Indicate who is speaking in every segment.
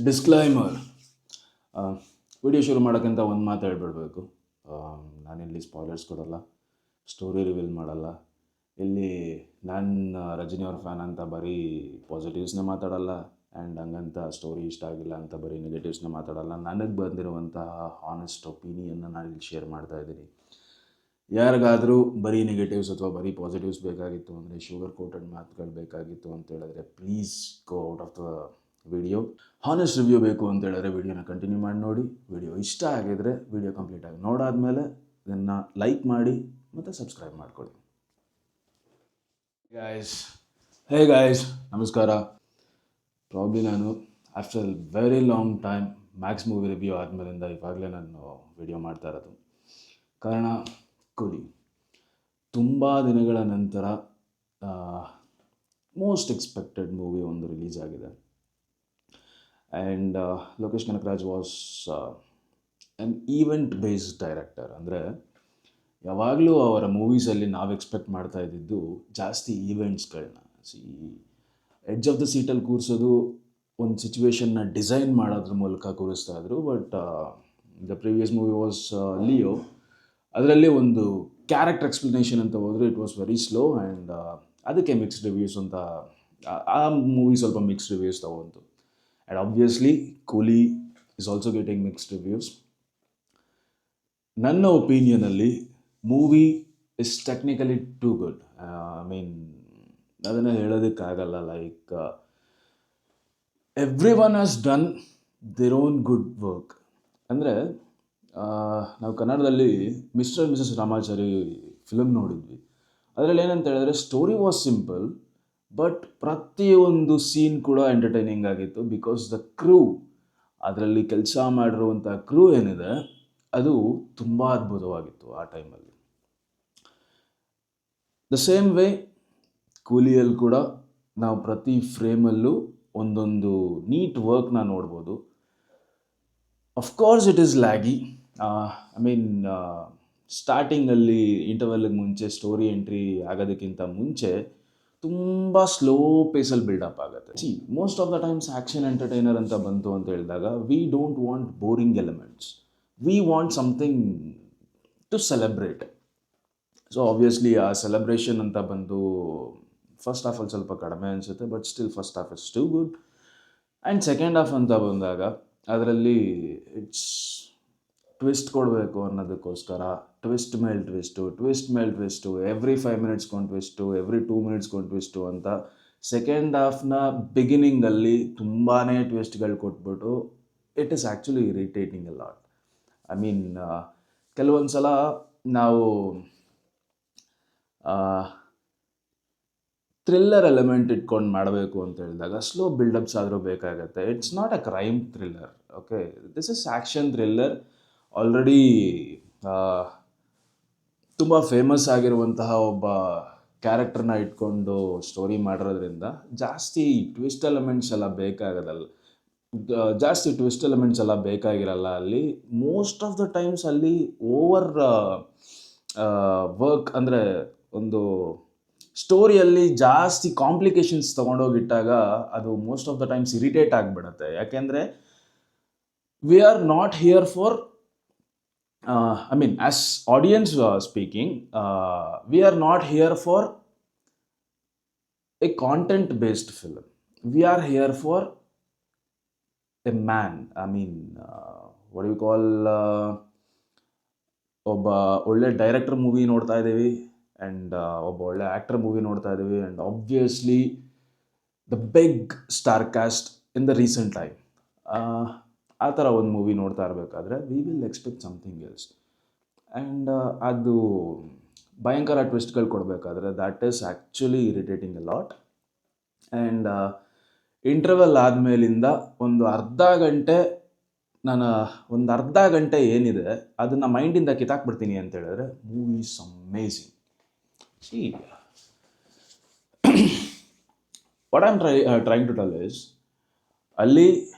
Speaker 1: Disclaimer. Video ಶುರು ಮಾಡೋಕ್ಕಿಂತ ಒಂದು ಮಾತು ಹೇಳ್ಬಿಡ್ಬೇಕು. ನಾನಿಲ್ಲಿ ಸ್ಪಾಯ್ಲರ್ಸ್ ಕೊಡಲ್ಲ, ಸ್ಟೋರಿ ರಿವೀಲ್ ಮಾಡಲ್ಲ. ಇಲ್ಲಿ ನಾನು ರಜನಿ ಅವ್ರ ಫ್ಯಾನ್ ಅಂತ ಬರೀ ಪಾಸಿಟಿವ್ಸ್ನೇ ಮಾತಾಡಲ್ಲ, ಆ್ಯಂಡ್ ಹಂಗಂತ ಸ್ಟೋರಿ ಇಷ್ಟ ಆಗಿಲ್ಲ ಅಂತ ಬರೀ ನೆಗೆಟಿವ್ಸ್ನೇ ಮಾತಾಡಲ್ಲ. ನನಗೆ ಬಂದಿರುವಂತಹ ಹಾನೆಸ್ಟ್ ಒಪಿನಿಯನ್ನ ನಾನಿಲ್ಲಿ ಶೇರ್ ಮಾಡ್ತಾ ಇದ್ದೀನಿ. ಯಾರಿಗಾದರೂ ಬರೀ ನೆಗೆಟಿವ್ಸ್ ಅಥವಾ ಬರೀ ಪಾಸಿಟಿವ್ಸ್ ಬೇಕಾಗಿತ್ತು ಅಂದರೆ, ಶುಗರ್ ಕೋಟೆಡ್ ಮಾತುಗಳು ಬೇಕಾಗಿತ್ತು ಅಂತ ಹೇಳಿದ್ರೆ, please go out of the video. Honest review ಬೇಕು ಅಂತ ಹೇಳಿದ್ರೆ ವಿಡಿಯೋನ ಕಂಟಿನ್ಯೂ ಮಾಡಿ ನೋಡಿ. ವಿಡಿಯೋ ಇಷ್ಟ ಆಗಿದ್ರೆ ವಿಡಿಯೋ ಕಂಪ್ಲೀಟಾಗಿ ನೋಡಾದ್ಮೇಲೆ ಇದನ್ನು ಲೈಕ್ ಮಾಡಿ ಮತ್ತು ಸಬ್ಸ್ಕ್ರೈಬ್ ಮಾಡ್ಕೊಳ್ಳಿ. ಗಾಯ್ಸ್, ನಮಸ್ಕಾರ. ಪ್ರಾಬ್ಲಿ ನಾನು after very long time Max movie review ಆದಮೇಲಿಂದ ಇವಾಗಲೇ ನಾನು ವಿಡಿಯೋ ಮಾಡ್ತಾ ಇರೋದು. ಕಾರಣ ಕೂಲಿ. ತುಂಬ ದಿನಗಳ ನಂತರ ಮೋಸ್ಟ್ ಎಕ್ಸ್ಪೆಕ್ಟೆಡ್ ಮೂವಿ ಒಂದು ರಿಲೀಸ್ ಆಗಿದೆ. And Lokesh Kanakaraj was an event based director. ಅಂದರೆ ಯಾವಾಗಲೂ ಅವರ ಮೂವೀಸಲ್ಲಿ ನಾವು ಎಕ್ಸ್ಪೆಕ್ಟ್ ಮಾಡ್ತಾ ಇದ್ದಿದ್ದು ಜಾಸ್ತಿ ಈವೆಂಟ್ಸ್ಗಳನ್ನ. ಎಡ್ಜ್ ಆಫ್ ದ ಸೀಟಲ್ಲಿ ಕೂರಿಸೋದು, ಒಂದು ಸಿಚುವೇಶನ್ನ ಡಿಸೈನ್ ಮಾಡೋದ್ರ ಮೂಲಕ ಕೂರಿಸ್ತಾ ಇದ್ರು. But the previous movie was Leo. ಅದರಲ್ಲಿ ಒಂದು ಕ್ಯಾರೆಕ್ಟರ್ ಎಕ್ಸ್ಪ್ಲನೇಷನ್ ಅಂತ ಹೋದರೆ it was very slow, and ಅದಕ್ಕೆ ಮಿಕ್ಸ್ಡ್ ರಿವ್ಯೂಸ್ ಅಂತ ಆ ಮೂವಿ ಸ್ವಲ್ಪ ಮಿಕ್ಸ್ಡ್ ರಿವ್ಯೂಸ್ ತಗೊಂತು. ಆ್ಯಂಡ್ ಆಬ್ವಿಯಸ್ಲಿ ಕೂಲಿ is also getting mixed reviews. ನನ್ನ ಒಪಿನಿಯನಲ್ಲಿ movie is technically too good. I mean ಅದನ್ನು ಹೇಳೋದಕ್ಕಾಗಲ್ಲ. Like every one has done their own good work. ಅಂದರೆ ನಾವು ಕನ್ನಡದಲ್ಲಿ Mr and Mrs Ramachari film ನೋಡಿದ್ವಿ. ಅದರಲ್ಲಿ ಏನಂತ ಹೇಳಿದ್ರೆ, ಸ್ಟೋರಿ ವಾಸ್ ಸಿಂಪಲ್, ಬಟ್ ಪ್ರತಿಯೊಂದು ಸೀನ್ ಕೂಡ ಎಂಟರ್ಟೈನಿಂಗ್ ಆಗಿತ್ತು. ಬಿಕಾಸ್ ದ ಕ್ರೂ, ಅದರಲ್ಲಿ ಕೆಲಸ ಮಾಡಿರುವಂಥ ಕ್ರೂ ಏನಿದೆ ಅದು ತುಂಬ ಅದ್ಭುತವಾಗಿತ್ತು ಆ ಟೈಮಲ್ಲಿ. ದ ಸೇಮ್ ವೇ ಕೂಲಿಯಲ್ಲಿ ಕೂಡ ನಾವು ಪ್ರತಿ ಫ್ರೇಮಲ್ಲೂ ಒಂದೊಂದು ನೀಟ್ ವರ್ಕ್ನ ನೋಡ್ಬೋದು. Of course it is laggy. I mean ಸ್ಟಾರ್ಟಿಂಗಲ್ಲಿ ಇಂಟರ್ವಲ್ಗೆ ಮುಂಚೆ ಸ್ಟೋರಿ ಎಂಟ್ರಿ ಆಗೋದಕ್ಕಿಂತ ಮುಂಚೆ ತುಂಬ ಸ್ಲೋ ಪೇಸಲ್ಲಿ ಬಿಲ್ಡಪ್ ಆಗುತ್ತೆ. Most of the times action entertainer ಅಂತ ಬಂತು ಅಂತ ಹೇಳಿದಾಗ we don't want boring elements, we want something to celebrate. So obviously ಆ ಸೆಲೆಬ್ರೇಷನ್ ಅಂತ ಬಂದು ಫಸ್ಟ್ ಹಾಫಲ್ಲಿ ಸ್ವಲ್ಪ ಕಡಿಮೆ ಅನಿಸುತ್ತೆ, but still first half is too good. And second half ಅಂತ ಬಂದಾಗ ಅದರಲ್ಲಿ ಇಟ್ಸ್ ಟ್ವಿಸ್ಟ್ ಕೊಡಬೇಕು ಅನ್ನೋದಕ್ಕೋಸ್ಕರ ಟ್ವಿಸ್ಟ್ ಮೇಲೆ ಟ್ವಿಸ್ಟು, ಎವ್ರಿ 5 ಮಿನಿಟ್ಸ್ಗೊಂದು ಟ್ವಿಸ್ಟು, ಎವ್ರಿ 2 ಮಿನಿಟ್ಸ್ಗೊಂದು ಟ್ವಿಸ್ಟು ಅಂತ ಸೆಕೆಂಡ್ ಹಾಫ್ನ ಬಿಗಿನಿಂಗಲ್ಲಿ ತುಂಬಾ ಟ್ವಿಸ್ಟ್ಗಳು ಕೊಟ್ಬಿಟ್ಟು it is actually irritating a lot. I mean ಕೆಲವೊಂದು ಸಲ ನಾವು ಥ್ರಿಲ್ಲರ್ ಎಲಿಮೆಂಟ್ ಇಟ್ಕೊಂಡು ಮಾಡಬೇಕು ಅಂತ ಹೇಳಿದಾಗ ಸ್ಲೋ ಬಿಲ್ಡಪ್ಸ್ ಆದರೂ ಬೇಕಾಗತ್ತೆ. It's not a crime thriller, okay, this is action thriller. Already ತುಂಬ ಫೇಮಸ್ ಆಗಿರುವಂತಹ ಒಬ್ಬ ಕ್ಯಾರೆಕ್ಟರ್ನ ಇಟ್ಕೊಂಡು ಸ್ಟೋರಿ ಮಾಡಿರೋದ್ರಿಂದ ಜಾಸ್ತಿ ಟ್ವಿಸ್ಟ್ ಎಲಿಮೆಂಟ್ಸ್ ಎಲ್ಲ ಬೇಕಾಗಿರಲ್ಲ ಅಲ್ಲಿ. ಮೋಸ್ಟ್ ಆಫ್ ದ ಟೈಮ್ಸ್ ಅಲ್ಲಿ ಓವರ್ ವರ್ಕ್, ಅಂದರೆ ಒಂದು ಸ್ಟೋರಿಯಲ್ಲಿ ಜಾಸ್ತಿ ಕಾಂಪ್ಲಿಕೇಶನ್ಸ್ ತೊಗೊಂಡೋಗಿಟ್ಟಾಗ ಅದು most of the times irritate ಆಗಿಬಿಡುತ್ತೆ. ಯಾಕೆಂದರೆ we are not here for I mean, as audience speaking, we are not here for a content-based film. We are here for a man. I mean, what do you call? ಒಬ್ಬ ಒಳ್ಳೆ director movie ನೋಡ್ತಾ ಇದ್ದೀವಿ, and ಒಬ್ಬ ಒಳ್ಳೆ actor movie ನೋಡ್ತಾ ಇದ್ದೀವಿ, and obviously the big star cast in the recent time. ಆ ಥರ ಒಂದು ಮೂವಿ ನೋಡ್ತಾ ಇರಬೇಕಾದ್ರೆ we will expect something else. And ಅದು ಭಯಂಕರ ಟ್ವಿಸ್ಟ್ಗಳು ಕೊಡಬೇಕಾದ್ರೆ that is actually irritating a lot. And interval ಆದಮೇಲಿಂದ ಒಂದು ಅರ್ಧ ಗಂಟೆ ಏನಿದೆ ಅದನ್ನು ಮೈಂಡಿಂದ ಕಿತ್ತಾಕ್ಬಿಡ್ತೀನಿ ಅಂತ ಹೇಳಿದ್ರೆ movie is amazing. What I am trying to tell is, ಅಲ್ಲಿ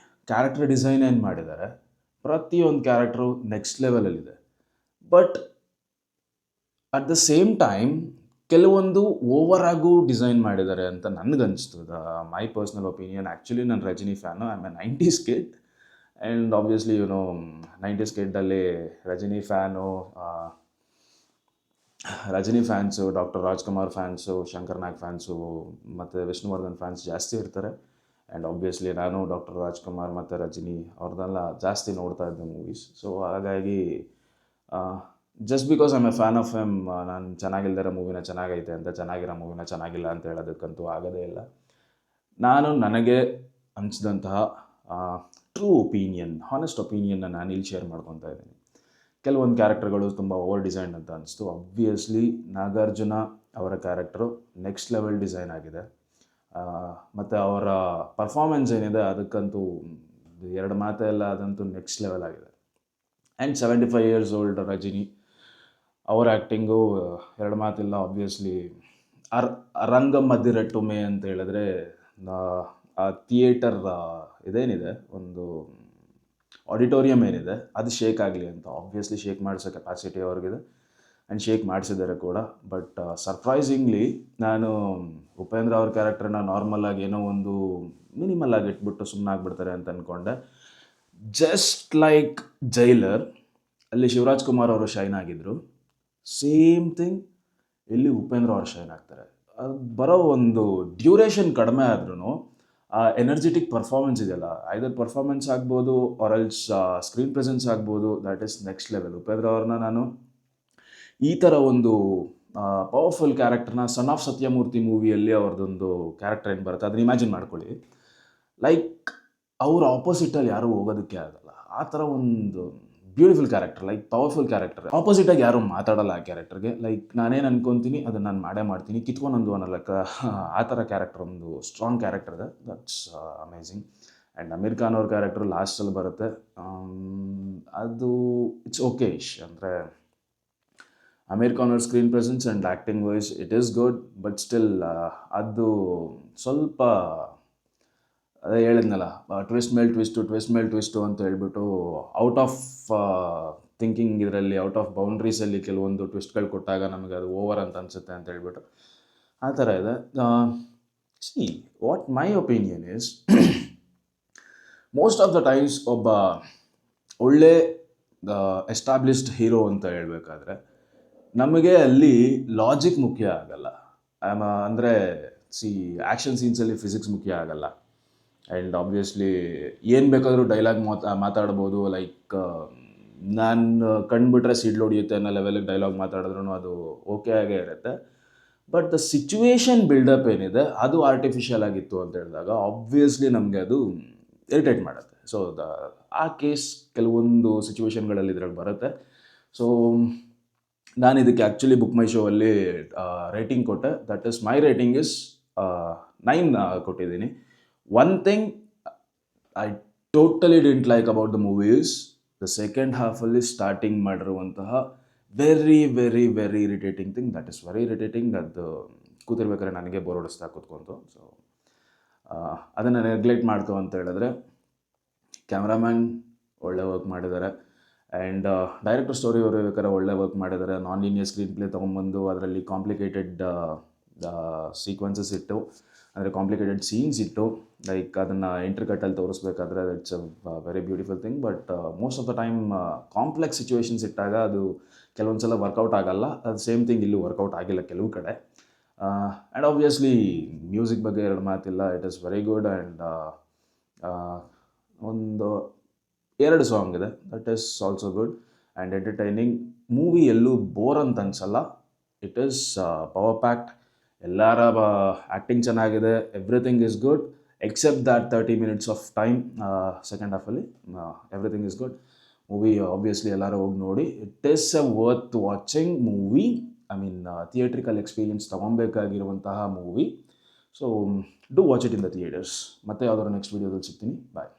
Speaker 1: ಕ್ಯಾರೆಕ್ಟರ್ ಡಿಸೈನ್ ಏನು ಮಾಡಿದ್ದಾರೆ, ಪ್ರತಿಯೊಂದು ಕ್ಯಾರೆಕ್ಟ್ರು ನೆಕ್ಸ್ಟ್ ಲೆವೆಲಲ್ಲಿದೆ. But at the same time ಕೆಲವೊಂದು ಓವರ್ ಆಗು ಡಿಸೈನ್ ಮಾಡಿದ್ದಾರೆ ಅಂತ ನನಗನ್ನಿಸ್ತು. My personal opinion. ಆ್ಯಕ್ಚುಲಿ ನಾನು Rajini fan. I am a 90s kid and obviously 90s ಕಿಡ್ಡಲ್ಲಿ Rajini fan, Rajini fans, doctor Rajkumar fans, Shankar Nag fans ಮತ್ತು ವಿಷ್ಣುವರ್ಧನ್ ಫ್ಯಾನ್ಸ್ ಜಾಸ್ತಿ ಇರ್ತಾರೆ. ಆ್ಯಂಡ್ ಆಬ್ವಿಯಸ್ಲಿ ನಾನು ಡಾಕ್ಟರ್ ರಾಜ್ಕುಮಾರ್ ಮತ್ತು ರಜನಿ ಅವ್ರದ್ದೆಲ್ಲ ಜಾಸ್ತಿ ನೋಡ್ತಾ ಇದ್ದೆ ಮೂವೀಸ್. ಸೊ ಹಾಗಾಗಿ just because I'm a fan of them, ನಾನು ಚೆನ್ನಾಗಿಲ್ದಿರೋ ಮೂವಿನ ಚೆನ್ನಾಗೈತೆ ಅಂತ, ಚೆನ್ನಾಗಿರೋ ಮೂವಿನ ಚೆನ್ನಾಗಿಲ್ಲ ಅಂತ ಹೇಳೋದಕ್ಕಂತೂ ಆಗೋದೇ ಇಲ್ಲ. ನಾನು ನನಗೆ ಅನಿಸಿದಂತಹ ಟ್ರೂ ಒಪಿನಿಯನ್, ಹಾನೆಸ್ಟ್ ಒಪಿನಿಯನ್ನ ನಾನು ಇಲ್ಲಿ ಶೇರ್ ಮಾಡ್ಕೊತಾ ಇದ್ದೀನಿ. ಕೆಲವೊಂದು ಕ್ಯಾರೆಕ್ಟರ್ಗಳು ತುಂಬ ಓವರ್ ಡಿಸೈನ್ ಅಂತ ಅನಿಸ್ತು. ಆಬ್ವಿಯಸ್ಲಿ ನಾಗಾರ್ಜುನ ಅವರ ಕ್ಯಾರೆಕ್ಟರು ನೆಕ್ಸ್ಟ್ ಲೆವೆಲ್ ಡಿಸೈನ್ ಆಗಿದೆ. ಮತ್ತು ಅವರ ಪರ್ಫಾರ್ಮೆನ್ಸ್ ಏನಿದೆ ಅದಕ್ಕಂತೂ ಎರಡು ಮಾತೇ ಇಲ್ಲ, ಅದಂತೂ ನೆಕ್ಸ್ಟ್ ಲೆವೆಲ್ ಆಗಿದೆ. ಆ್ಯಂಡ್ 75 years old ರಜನಿ ಅವರ ಆ್ಯಕ್ಟಿಂಗು ಎರಡು ಮಾತಿಲ್ಲ. ಆಬ್ವಿಯಸ್ಲಿ ರಂಗಂ ಮದಿರಟ್ಟುಮೆ ಅಂತ ಹೇಳಿದ್ರೆ ಆ ಥಿಯೇಟರ್ ಇದೇನಿದೆ, ಒಂದು ಆಡಿಟೋರಿಯಂ ಏನಿದೆ ಅದು ಶೇಕ್ ಆಗಲಿ ಅಂತ. ಆಬ್ವಿಯಸ್ಲಿ ಶೇಕ್ ಮಾಡಿಸೋ ಕೆಪಾಸಿಟಿ ಅವ್ರಿಗಿದೆ ಆ್ಯಂಡ್ ಶೇಕ್ ಮಾಡಿಸಿದ್ದಾರೆ ಕೂಡ. ಬಟ್ ಸರ್ಪ್ರೈಸಿಂಗ್ಲಿ ನಾನು ಉಪೇಂದ್ರ ಅವ್ರ ಕ್ಯಾರೆಕ್ಟರ್ನ ನಾರ್ಮಲಾಗಿ ಏನೋ ಒಂದು ಮಿನಿಮಲ್ ಆಗಿ ಇಟ್ಬಿಟ್ಟು ಸುಮ್ಮನೆ ಆಗ್ಬಿಡ್ತಾರೆ ಅಂತ ಅಂದ್ಕೊಂಡೆ. ಜಸ್ಟ್ ಲೈಕ್ ಜೈಲರ್ ಅಲ್ಲಿ ಶಿವರಾಜ್ ಕುಮಾರ್ ಅವರು ಶೈನ್ ಆಗಿದ್ರು, ಸೇಮ್ ಥಿಂಗ್ ಇಲ್ಲಿ ಉಪೇಂದ್ರ ಅವರು ಶೈನ್ ಆಗ್ತಾರೆ. ಅದು ಬರೋ ಒಂದು ಡ್ಯೂರೇಷನ್ ಕಡಿಮೆ ಆದ್ರೂ ಆ ಎನರ್ಜೆಟಿಕ್ ಪರ್ಫಾರ್ಮೆನ್ಸ್ ಇದೆಯಲ್ಲ, ಐದರ್ ಪರ್ಫಾರ್ಮೆನ್ಸ್ ಆಗ್ಬೋದು ಆರ್ ಎಲ್ಸ್ ಸ್ಕ್ರೀನ್ ಪ್ರೆಸೆನ್ಸ್ ಆಗ್ಬೋದು, that is next level. Upendra ಅವ್ರನ್ನ ನಾನು ಈ ಥರ ಒಂದು ಪವರ್ಫುಲ್ ಕ್ಯಾರೆಕ್ಟರ್ನ ಸನ್ ಆಫ್ ಸತ್ಯಮೂರ್ತಿ ಮೂವಿಯಲ್ಲಿ ಅವ್ರದ್ದೊಂದು ಕ್ಯಾರೆಕ್ಟರ್ ಏನು ಬರುತ್ತೆ ಅದನ್ನ ಇಮ್ಯಾಜಿನ್ ಮಾಡ್ಕೊಳ್ಳಿ. ಲೈಕ್ ಅವ್ರ ಆಪೋಸಿಟಲ್ಲಿ ಯಾರೂ ಹೋಗೋದಕ್ಕೆ ಆಗಲ್ಲ, ಆ ಥರ ಒಂದು beautiful character, like powerful character. ಆಪೋಸಿಟಾಗಿ ಯಾರೂ ಮಾತಾಡಲ್ಲ ಆ ಕ್ಯಾರೆಕ್ಟರ್ಗೆ. ಲೈಕ್ ನಾನೇನು ಅನ್ಕೊತೀನಿ ಅದನ್ನು ನಾನು ಮಾಡೇ ಮಾಡ್ತೀನಿ, ಕಿತ್ಕೊಂಡೊಂದು ಅನ್ನೋಲ್ಲಕ್ಕ ಆ ಥರ ಕ್ಯಾರೆಕ್ಟರ್, ಒಂದು ಸ್ಟ್ರಾಂಗ್ ಕ್ಯಾರೆಕ್ಟರ್ ಇದೆ. That's amazing. And Aamir Khan ಅವ್ರ ಕ್ಯಾರೆಕ್ಟರ್ ಲಾಸ್ಟಲ್ಲಿ ಬರುತ್ತೆ, ಅದು ಇಟ್ಸ್ ಓಕೆ ಇಶ್. ಅಂದರೆ ಅಮೀರ್ ಖಾನ್ ಅವ್ರ screen presence and acting wise it is good, but still ಅದು ಸ್ವಲ್ಪ ಅದೇ ಹೇಳಿದ್ನಲ್ಲ, ಟ್ವಿಸ್ಟ್ ಮೇಲೆ ಟ್ವಿಸ್ಟು ಅಂತ ಹೇಳ್ಬಿಟ್ಟು ಔಟ್ ಆಫ್ ಥಿಂಕಿಂಗ್ ಇದರಲ್ಲಿ, ಔಟ್ ಆಫ್ ಬೌಂಡ್ರೀಸಲ್ಲಿ ಕೆಲವೊಂದು ಟ್ವಿಸ್ಟ್ಗಳು ಕೊಟ್ಟಾಗ ನಮಗೆ ಅದು ಓವರ್ ಅಂತ ಅನಿಸುತ್ತೆ ಅಂತ ಹೇಳ್ಬಿಟ್ಟು ಆ ಥರ ಇದೆ. See what my opinion is, most of the times ಒಬ್ಬ ಒಳ್ಳೆ ಎಸ್ಟಾಬ್ಲಿಷ್ಡ್ ಹೀರೋ ಅಂತ ಹೇಳಬೇಕಾದ್ರೆ ನಮಗೆ ಅಲ್ಲಿ ಲಾಜಿಕ್ ಮುಖ್ಯ ಆಗಲ್ಲ. ಅಂದರೆ ಆ್ಯಕ್ಷನ್ ಸೀನ್ಸಲ್ಲಿ ಫಿಸಿಕ್ಸ್ ಮುಖ್ಯ ಆಗಲ್ಲ. ಆ್ಯಂಡ್ ಆಬ್ವಿಯಸ್ಲಿ ಏನು ಬೇಕಾದರೂ ಡೈಲಾಗ್ ಮಾತಾಡ್ಬೋದು. ಲೈಕ್ ನಾನು ಕಂಡುಬಿಟ್ರೆ ಸಿಡ್ಲು ಹೊಡಿಯುತ್ತೆ ಅನ್ನೋ ಲೆವೆಲಿಗೆ ಡೈಲಾಗ್ ಮಾತಾಡಿದ್ರೂ ಅದು ಓಕೆ ಆಗೇ ಇರುತ್ತೆ. ಬಟ್ ದ ಸಿಚುವೇಶನ್ ಬಿಲ್ಡಪ್ ಏನಿದೆ ಅದು ಆರ್ಟಿಫಿಷಿಯಲ್ ಆಗಿತ್ತು ಅಂತ ಹೇಳಿದಾಗ ಆಬ್ವಿಯಸ್ಲಿ ನಮಗೆ ಅದು ಇರಿಟೇಟ್ ಮಾಡುತ್ತೆ. ಸೊ ಆ ಕೇಸ್ ಕೆಲವೊಂದು ಸಿಚುವೇಶನ್ಗಳಲ್ಲಿ ಇದ್ರಲ್ಲಿ ಬರುತ್ತೆ. ಸೊ ನಾನು ಇದಕ್ಕೆ ಆ್ಯಕ್ಚುಲಿ ಬುಕ್ ಮೈ ಶೋ ಅಲ್ಲಿ ರೇಟಿಂಗ್ ಕೊಟ್ಟೆ. That is my rating is 9 ಕೊಟ್ಟಿದ್ದೀನಿ. One thing I totally didn't like about the movie is the second half ಅಲ್ಲಿ ಸ್ಟಾರ್ಟಿಂಗ್ ಮಾಡಿರುವಂತಹ very very very irritating thing. That is very irritating. ಅದು ಕೂತಿರ್ಬೇಕಾದ್ರೆ ನನಗೆ bore ಹೊಡಿಸ್ತಾ ಕೂತ್ಕೊಂತು. So ಅದನ್ನು neglect ಮಾಡ್ತು ಅಂತ ಹೇಳಿದ್ರೆ cameraman ಒಳ್ಳೆ ವರ್ಕ್ ಮಾಡಿದ್ದಾರೆ ಆ್ಯಂಡ್ ಡೈರೆಕ್ಟರ್ ಸ್ಟೋರಿ ಬರೀಬೇಕಾದ್ರೆ ಒಳ್ಳೆ ವರ್ಕ್ ಮಾಡಿದ್ದಾರೆ. ನಾನ್ ಲೀನಿಯರ್ ಸ್ಕ್ರೀನ್ ಪ್ಲೇ ತೊಗೊಂಬಂದು ಅದರಲ್ಲಿ ಕಾಂಪ್ಲಿಕೇಟೆಡ್ ಸೀಕ್ವೆನ್ಸಸ್ ಇಟ್ಟು, ಅಂದರೆ ಕಾಂಪ್ಲಿಕೇಟೆಡ್ ಸೀನ್ಸ್ ಇಟ್ಟು, ಲೈಕ್ ಅದನ್ನು ಇಂಟರ್ಕಟ್ಟಲ್ಲಿ ತೋರಿಸ್ಬೇಕಾದ್ರೆ it's a very beautiful thing. But most of the time complex situations ಇಟ್ಟಾಗ ಅದು ಕೆಲವೊಂದು ಸಲ ವರ್ಕೌಟ್ ಆಗಲ್ಲ. ಅದು ಸೇಮ್ ಥಿಂಗ್ ಇಲ್ಲೂ ವರ್ಕೌಟ್ ಆಗಿಲ್ಲ ಕೆಲವು ಕಡೆ. ಆ್ಯಂಡ್ ಆಬ್ವಿಯಸ್ಲಿ ಮ್ಯೂಸಿಕ್ ಬಗ್ಗೆ ಎರಡು ಮಾತಿಲ್ಲ, it is very good. And ಒಂದು 2 ಸಾಂಗ್ ಇದೆ, that is also good and entertaining. Movie ಎಲ್ಲೂ ಬೋರ್ ಅಂತ ಅನಿಸಲ್ಲ. It is power packed. ಎಲ್ಲರ ಆ್ಯಕ್ಟಿಂಗ್ ಚೆನ್ನಾಗಿದೆ, everything is good except that 30 minutes of time second ಹಾಫಲ್ಲಿ. Everything is good. Movie obviously ಎಲ್ಲರೂ ಹೋಗಿ ನೋಡಿ. It is a worth watching movie. I mean theatrical experience ತೊಗೊಬೇಕಾಗಿರುವಂತಹ movie. So do watch it in the theatres. ಮತ್ತೆ ಯಾವ್ದಾದ್ರು next ವೀಡಿಯೋದಲ್ಲಿ ಸಿಗ್ತೀನಿ. ಬಾಯ್.